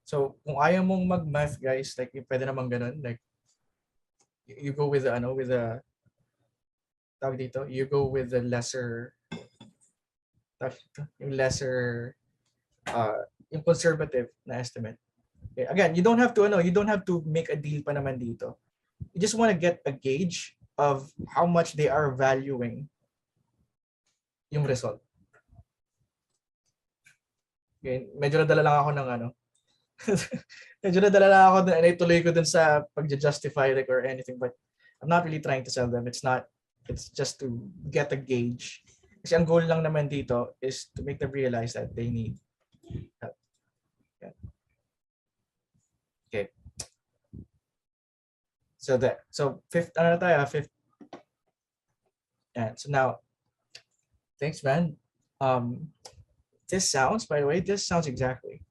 [SPEAKER 1] So kung ayaw mong mag-math, guys, like pwede namang ganun, like you go with you go with the lesser yung conservative na estimate. Okay. Again, you don't have to make a deal pa naman dito. You just want to get a gauge of how much they are valuing yung result. Okay, medyo nadala lang ako Medyo nadala na ako dun, and ituloy ko dun sa pag-justify like or anything, but I'm not really trying to sell them. It's just to get a gauge. Kasi ang goal lang naman dito is to make them realize that they need help. Yeah. Okay. So fifth, ano na tayo? Fifth. Yeah. So now, thanks, man. This sounds, by the way, this sounds exactly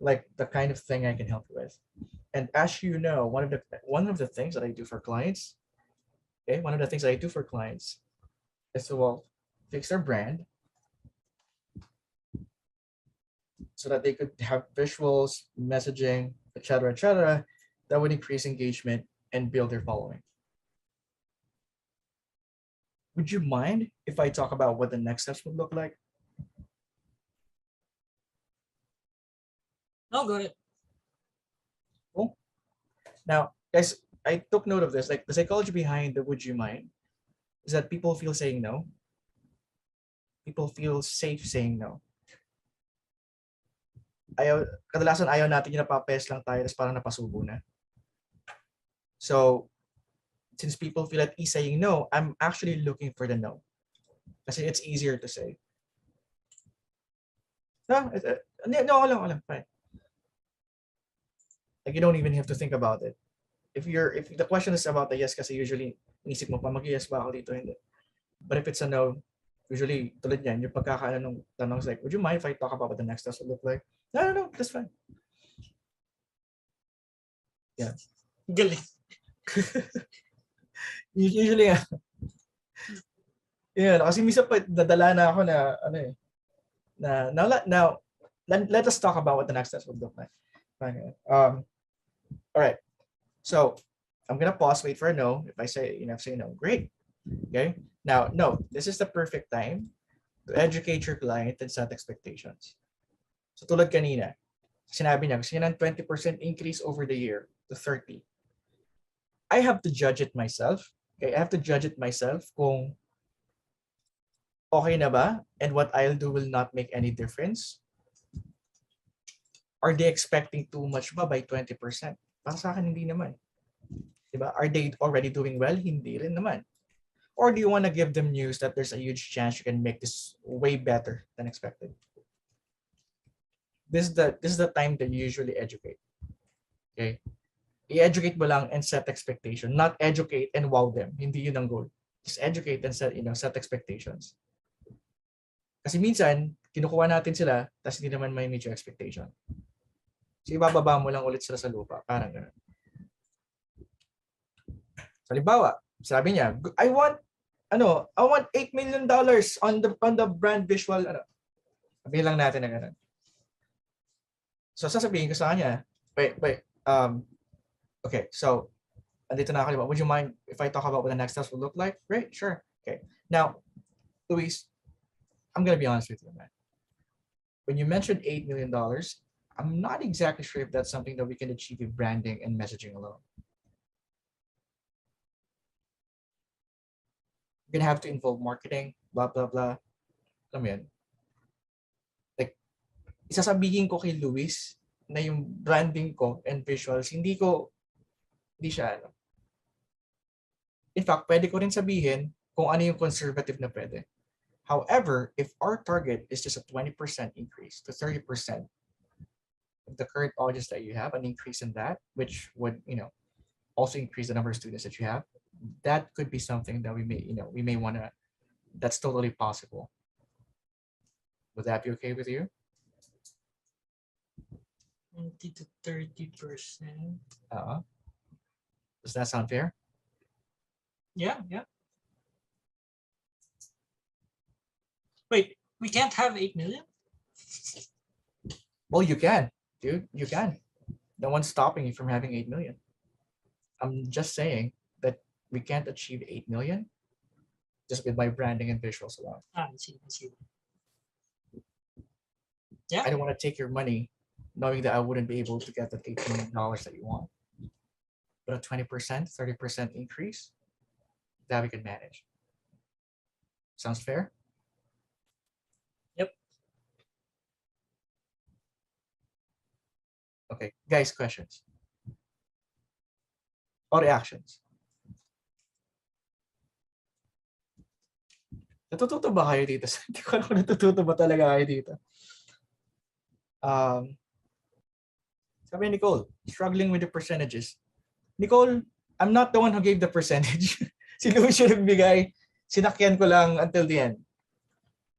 [SPEAKER 1] like the kind of thing I can help you with. And as you know, one of the things that I do for clients, okay, one of the things that I do for clients is to fix their brand so that they could have visuals, messaging, etc., that would increase engagement and build their following. Would you mind if I talk about what the next steps would look like?
[SPEAKER 2] No, go ahead.
[SPEAKER 1] Cool. Now, guys, I took note of this. Like the psychology behind the would you mind is that people feel saying no. People feel safe saying no. Kadalasan ayaw natin yung napapes lang tayo tapos parang napasubo na. So, since people feel at ease saying no, I'm actually looking for the no. Kasi it's easier to say. No, no, fine. Like you don't even have to think about it. If the question is about the yes, kasi usually inisip mo pa mag-yes ba ako dito, hindi. But if it's a no, usually tulad yan, yung pagkakaano ng tanong is like, would you mind if I talk about what the next steps would look like? No, that's fine. Yeah.
[SPEAKER 2] Galing.
[SPEAKER 1] Usually, yeah, kasi minsan pa dadala na ako na ano eh. Now let us talk about what the next steps would look like. Fine. All right. So I'm gonna pause, wait for a no. If I say no, great. Okay. Now, no, this is the perfect time to educate your client and set expectations. So tulad kanina, sinabi niya, gusto niya ng 20% increase over the year to 30. I have to judge it myself. Okay, I have to judge it myself kung okay na ba and what I'll do will not make any difference. Are they expecting too much ba by 20%? Para sa akin, hindi naman. Diba? Are they already doing well? Hindi rin naman. Or do you want to give them news that there's a huge chance you can make this way better than expected? This is the time that you usually educate. Okay? I-educate mo lang and set expectation. Not educate and wow them. Hindi yun ang goal. Just educate and set expectations. Kasi minsan, kinukuha natin sila, tapos hindi naman may meet your expectation. So, ibababa mo lang ulit sila sa lupa. Parang gano'n. So, halimbawa, sabi niya, I want $8 million on the brand visual. Sabihin lang natin na gano'n. So, sasabihin ko sa kanya, okay, so, andito na ako. Would you mind if I talk about what the next steps will look like? Great, sure. Okay. Now, Luis, I'm going to be honest with you, man. When you mentioned $8 million, I'm not exactly sure if that's something that we can achieve with branding and messaging alone. You're going to have to involve marketing, blah, blah, blah. Alam mo yun? Like, isasabihin ko kay Luis na yung branding ko and visuals, hindi siya ano. In fact, pwede ko rin sabihin kung ano yung conservative na pwede. However, if our target is just a 20% increase to 30% of the current audience that you have, an increase in that, which would, also increase the number of students that you have, that could be something that we may want to, that's totally possible. Would that be okay with you?
[SPEAKER 2] 20 to 30%.
[SPEAKER 1] Does that sound fair?
[SPEAKER 2] Yeah. Wait, we can't have 8 million?
[SPEAKER 1] Well, you can, dude. You can. No one's stopping you from having 8 million. I'm just saying that we can't achieve 8 million just with my branding and visuals alone.
[SPEAKER 2] I see. Yeah.
[SPEAKER 1] I don't want to take your money knowing that I wouldn't be able to get that $8 million that you want. But a 20%, 30% increase, that we can manage. Sounds fair?
[SPEAKER 2] Yep.
[SPEAKER 1] Okay. Guys, questions? Or reactions? Natututo ba kayo dito? Hindi ko alam kung natututo ba talaga kayo dito. Sabi ni Nicole, struggling with the percentages. Nicole, I'm not the one who gave the percentage. Si Louis yung nagbigay. Sinakyan ko lang until the end.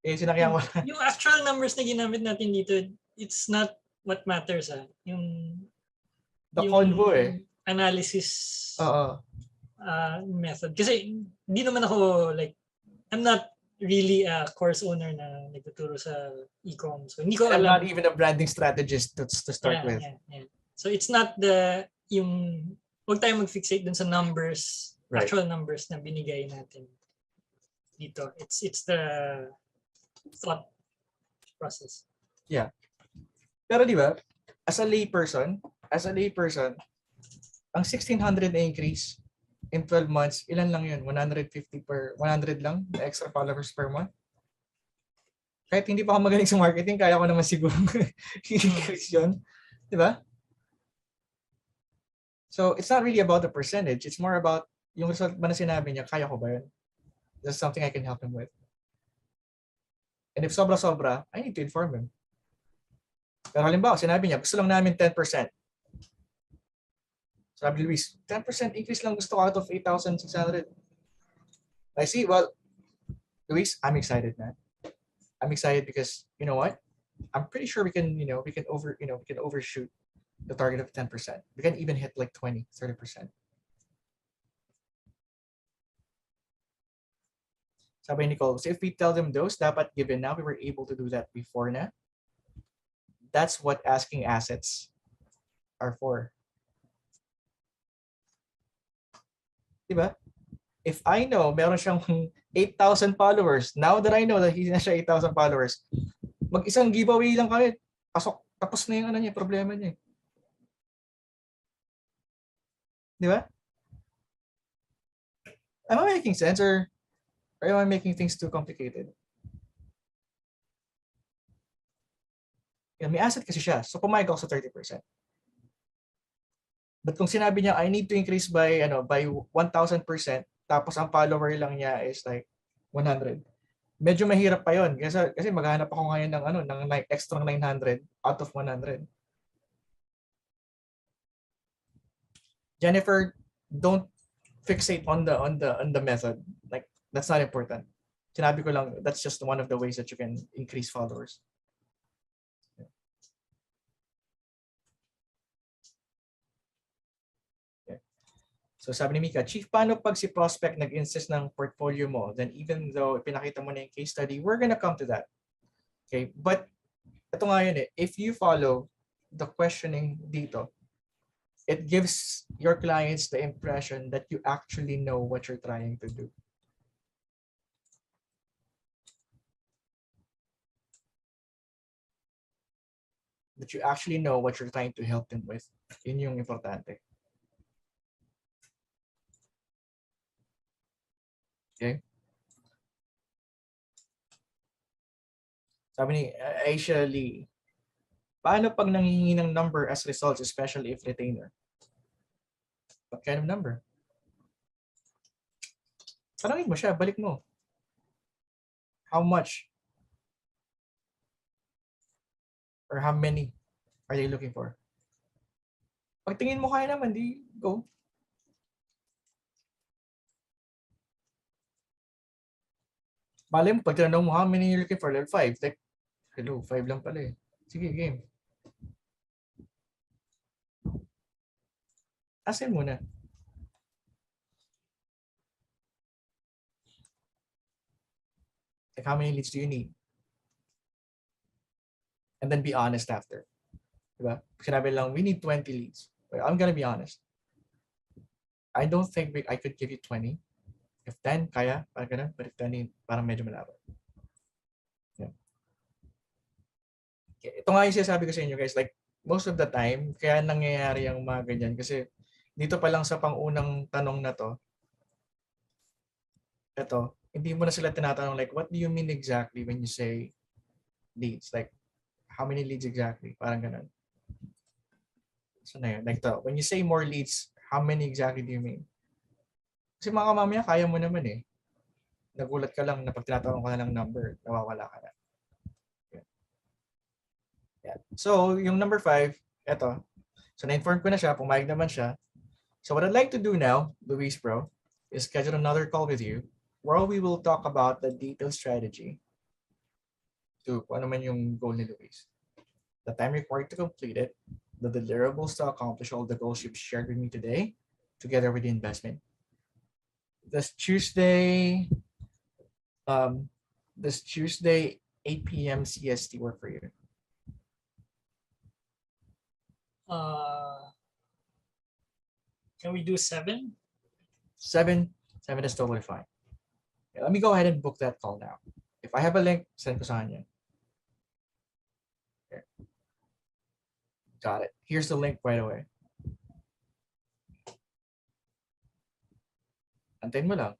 [SPEAKER 1] Sinakyan ko lang.
[SPEAKER 2] Yung actual numbers na ginamit natin dito, it's not what matters.
[SPEAKER 1] The convo
[SPEAKER 2] analysis method. Kasi hindi naman ako like, I'm not really a course owner na nagtuturo sa e-com. So hindi ko
[SPEAKER 1] I'm
[SPEAKER 2] alam.
[SPEAKER 1] not even a branding strategist to start with.
[SPEAKER 2] Yeah. So it's not huwag tayo mag-fixate dun sa numbers,
[SPEAKER 1] Right.
[SPEAKER 2] actual numbers na binigay natin dito. It's the thought process.
[SPEAKER 1] Yeah. Pero di ba, as a layperson, ang 1,600 na increase in 12 months, ilan lang yun? 100 lang na extra followers per month? Kahit hindi pa ako magaling sa marketing, kaya ko naman siguro increase yun. Di ba? So, it's not really about the percentage. It's more about yung result ba na sinabi niya, kaya ko ba yun? That's something I can help him with. And if sobra-sobra, I need to inform him. Pero halimbawa, sinabi niya, gusto lang namin 10%. Sabi ni Luis, 10% increase lang gusto ko out of 8,600. I see, well, Luis, I'm excited, man. I'm excited because, you know what? I'm pretty sure we can overshoot the target of 10%. We can even hit like 20, 30%. Sabi ni Nicole, so if we tell them those, dapat given na, we were able to do that before na. That's what asking assets are for. Diba? If I know meron siyang 8,000 followers, now that I know that he's na siya 8,000 followers, mag-isang giveaway lang kami. Pasok, tapos na yung problema niya. Diba? Am I making sense or am I making things too complicated? Yan, may asset kasi siya. So pumayag ako sa 30%. But kung sinabi niya, I need to increase by 1,000%, tapos ang follower lang niya is like 100. Medyo mahirap pa yon kasi maghanap ako ngayon ng extra 900 out of 100. Jennifer, don't fixate on the method. Like, that's not important. Sinabi ko lang, that's just one of the ways that you can increase followers. So sabi ni Mika, Chief, paano pag si prospect nag-insist ng portfolio mo? Then even though pinakita mo na yung case study, we're gonna come to that. Okay, but ito nga yun if you follow the questioning dito, it gives your clients the impression that you actually know what you're trying to do. That you actually know what you're trying to help them with. Yun yung importante. Okay. Sabi ni Aisha Lee, paano pag nanghihingi ng number as results, especially if retainer? What kind of number? Tanungin mo siya, balik mo. How much? Or how many are they looking for? Pag tingin mo kaya naman, di go. Malay mo, pag tinanong mo, how many you're looking for? Level 5. Like, hello, 5 lang pala eh. Sige, game. Asin muna. Like, how many leads do you need? And then be honest after. Diba? Sinabi lang, we need 20 leads. But I'm gonna be honest. I don't think I could give you 20. If 10, kaya, parang ganun. But if 20, parang medyo malabo. Yeah. Okay. Ito nga yung sinasabi ko sa inyo guys, like, most of the time, kaya nangyayari yung mga ganyan. Kasi dito pa lang sa pangunang tanong na to, ito, hindi mo na sila tinatanong like, what do you mean exactly when you say leads? Like, how many leads exactly? Parang ganun. So na yun, like to, when you say more leads, how many exactly do you mean? Kasi mga mamaya, kaya mo naman eh. Nagulat ka lang na pag tinatanong ka na ng number, nawawala ka na. Yeah. So, yung number 5, eto. So, na-inform ko na siya, pumayag naman siya. So, what I'd like to do now, Luis bro, is schedule another call with you where we will talk about the detailed strategy to kung ano man yung goal ni Luis. The time required to complete it, the deliverables to accomplish all the goals you've shared with me today, together with the investment. This Tuesday, 8 p.m. CST work for you?
[SPEAKER 2] Can we do 7?
[SPEAKER 1] 7 is totally fine. Okay, let me go ahead and book that call now. If I have a link, send ko sa kanya. Okay. Got it. Here's the link right away. Antayin mo lang.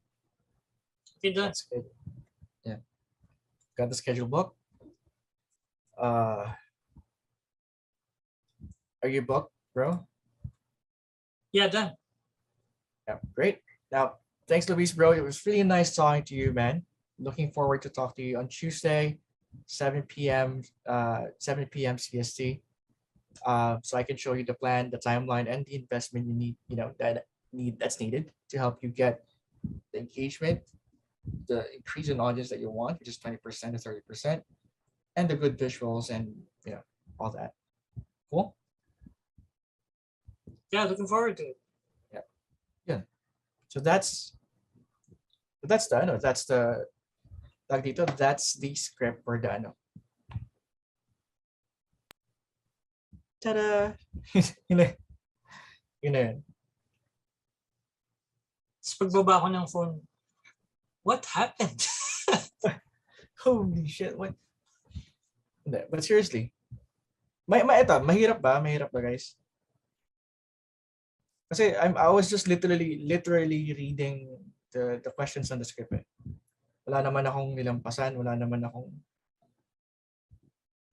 [SPEAKER 2] Okay, done.
[SPEAKER 1] That's good. Yeah. Got the schedule book. Are you booked, bro?
[SPEAKER 2] Yeah, done.
[SPEAKER 1] Yeah, great. Now, thanks, Luis, bro. It was really nice talking to you, man. Looking forward to talk to you on Tuesday, 7 p.m. 7 p.m. CST. So I can show you the plan, the timeline, and the investment you need. That's needed to help you get the engagement, the increase in audience that you want, which is 20% to 30%, and the good visuals and all that. Cool.
[SPEAKER 2] Yeah, looking forward to it.
[SPEAKER 1] So that's the ano, that's the tag dito, that's the script for the ano. Ta-da! Yun na yun.
[SPEAKER 2] Tapos pagbaba ko ng phone, what happened?
[SPEAKER 1] Holy shit, what? Hindi, but seriously, mahirap ba guys? Kasi I was just literally reading the questions on the script. Eh. Wala naman akong nilampasan, wala naman akong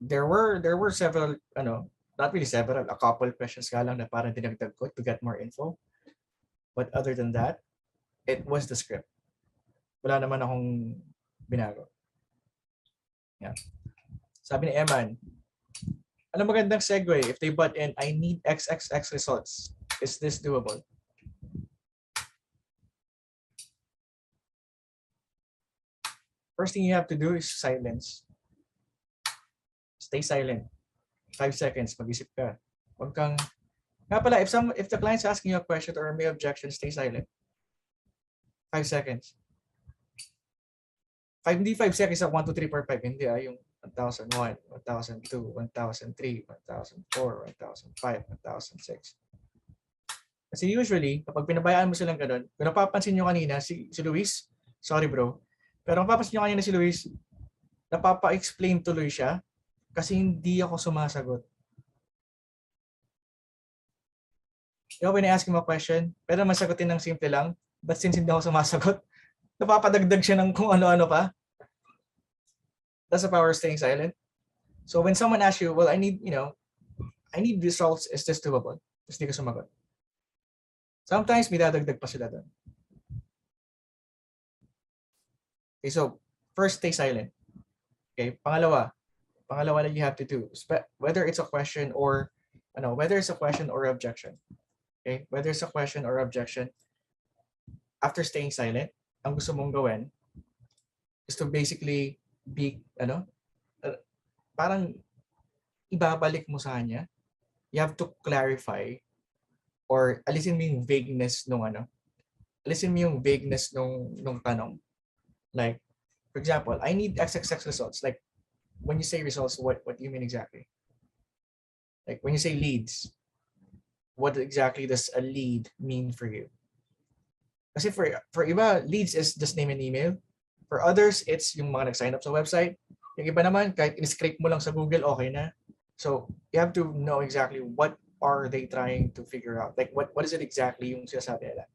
[SPEAKER 1] there were several not really several, a couple questions ka lang na parang dinagdag ko to get more info. But other than that, it was the script. Wala naman akong binago. Yeah. Sabi ni Eman, ano magandang segue if they butt in, I need XXX results. Is this doable? First thing you have to do is silence. Stay silent. 5 seconds, mag-isip ka. Huwag kang, nga pala, if the client's asking you a question or may objection, stay silent. 5 seconds. Hindi 5 seconds at 1, 2, 3, 4, 5. Hindi yung 1001, 1002, 1003, 1004, 1005, 1006. Kasi usually, kapag pinabayaan mo silang ganun, kung napapansin nyo kanina, si Luis, sorry bro, pero kung napapansin nyo kanina si Luis, napapa-explain tuloy siya kasi hindi ako sumasagot. When I ask him a question, pero masagutin ng simple lang, but since hindi ako sumasagot, napapadagdag siya ng kung ano-ano pa. That's the power of staying silent. So when someone asks you, well, I need results, is this doable? Tapos hindi ka sumagot. Sometimes may dadagdag pa sila doon. Okay, so first, stay silent. Okay, pangalawa that you have to do, whether it's a question or objection. Okay, whether it's a question or objection, after staying silent, ang gusto mong gawin is to basically be, parang ibabalik mo sa kanya. You have to clarify or alisin mo yung vagueness nung tanong. Like, for example, I need XXX results. Like, when you say results, what do you mean exactly? Like, when you say leads, what exactly does a lead mean for you? Kasi for iba, leads is just name and email. For others, it's yung mga nag-sign up sa website. Yung iba naman, kahit in-scrape mo lang sa Google, okay na. So, you have to know exactly what are they trying to figure out. Like, what is it exactly yung sinasabi nila?